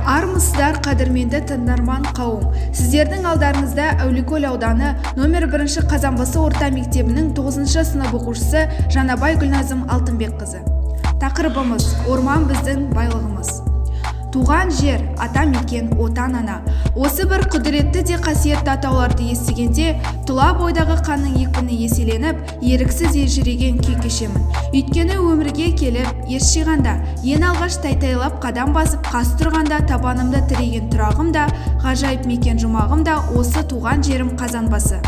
Армысыздар, қадірменді тыңдарман қауым. Сіздердің алдарыңызда Әулиекөл ауданы номер 1 Қазанбасы орта мектебінің 9 сынып оқушысы Жанабай Гүлназым Алтынбекқызы. Тақырыбымыз: орман біздің байлығымыз. Туған жер, ата мекен, отан ана. Осы бір құдіретті де қасиетті атауларды естігенде, тұла бойдағы қанның екпіні еселеніп, еріксіз ежіреген күй кешемін. Өйткені өмірге келіп, ес жиғанда, ең алғаш тайтайлап қадам басып, қас тұрғанда табанымды тіреген тұрағым да, ғажайып мекен жұмағым да осы туған жерім Қазанбасы.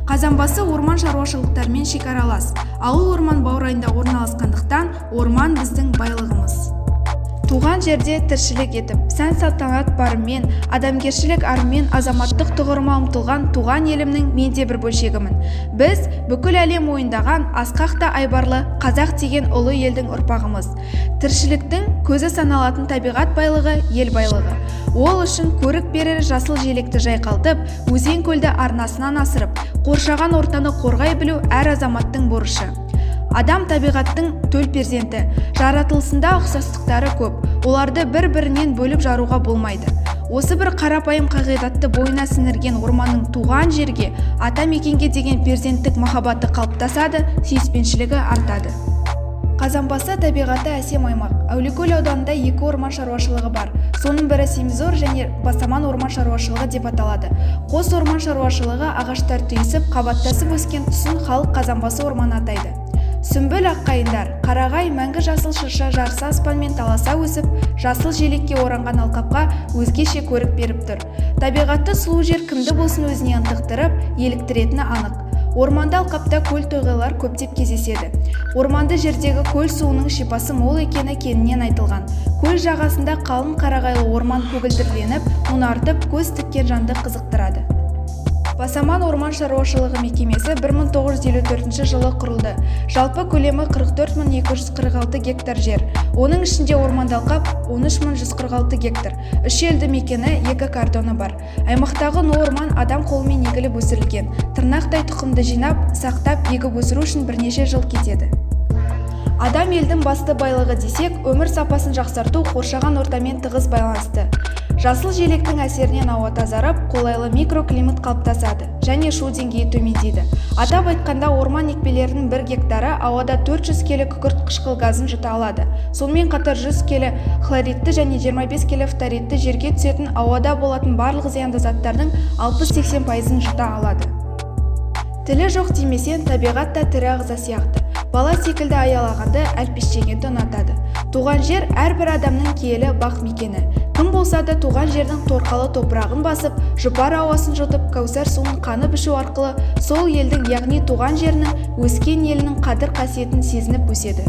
Қазанбасы орман шаруашылықтармен шекаралас. Ауыл орман баурайында орналасқандықтан, орман біздің байлығымыз. Туған жерде тіршілік етіп, сән-салтанат барымен, адамгершілік арымен, азаматтық тұғырыма ұмтылған туған елімнің мен де бір бөлшегімін. Біз бүкіл әлем мойындаған асқақ та айбарлы қазақ деген ұлы елдің ұрпағымыз. Тіршіліктің көзі саналатын табиғат байлығы ел байлығы. Ол үшін көрік берер жасыл желекті жайқалтып, өзен көлді арнасынан асырып, қоршаған ортаны қорғай білу әр азаматтың борышы. Адам табиғаттың төл перзенті, жаратылысында ұқсастықтары көп, оларды бір-бірінен бөліп жаруға болмайды. Осы бір қарапайым қағидатты бойына сіңірген орманның туған жерге, ата мекенге деген перзенттік махаббаты қалыптасады, сүйіспеншілігі артады. Қазанбасы табиғаты әсем аймақ. Әулиекөл ауданында 2 орман шаруашылығы бар. Соның бірі Семизор және Басаман орман шаруашылығы деп аталады. Қос орман шаруашылығы ағаштар түйісіп, қабаттасып өскен тұсын халық Қазанбасы орманы атайды. Сүмбіл аққайындар, қарағай, мәңгі жасыл шырша жарысы аспанмен таласа өсіп, жасыл желекке оранған алқапқа өзгеше көрік беріп тұр. Табиғатты сұлу жер кімді болсын өзіне ынтықтырып, еліктіретіні анық. Орманды алқапта көл тоғайлар көптеп кездеседі. Орманды жердегі көл суының шипасы мол екені кеңінен айтылған. Көл жағасында қалың қарағайлы орман көгілдірленіп, мұнартып, көз тіккен жанды қызықтырады. Басаман орман шаруашылығы мекемесі 1954 жылы құрылды. Жалпы көлемі 44246 гектар жер. Оның ішінде орманды алқап 13146 гектар. 3 елді мекені, 2 картоны бар. Аймақтағы орман адам қолымен егіліп өсірілген. Тырнақтай тұқымды жинап, сақтап, егіп өсіру үшін бірнеше жыл кетеді. Адам елдің басты байлығы десек, өмір сапасын жақсарту қоршаған ортамен тығыз байланысты. Жасыл желектің әсерінен ауа тазарып, қолайлы микроклимат қалыптасады және шу деңгейі төмендейді. Атап айтқанда, орман екпелерінің 1 гектары ауада 400 келі күкірт қышқыл газын жұта алады. Сонымен қатар 100 келі хлоридті және 25 келі фторидті жерге түсетін ауада болатын барлық зиянды заттардың 60-80%-ын жұта алады. Тілі жоқ демесен, табиғат та тірі ағза сияқты. Бала секілді аялағанды, әлпештегенді ұнатады. Туған жер әрбір адамның киелі бақ мекені. Кім болса да туған жердің торқалы топырағын басып, жұпар ауасын жұтып, кәусар суын қанып ішу арқылы сол елдің, яғни туған жерінің, өскен елінің қадір қасиетін сезініп өседі.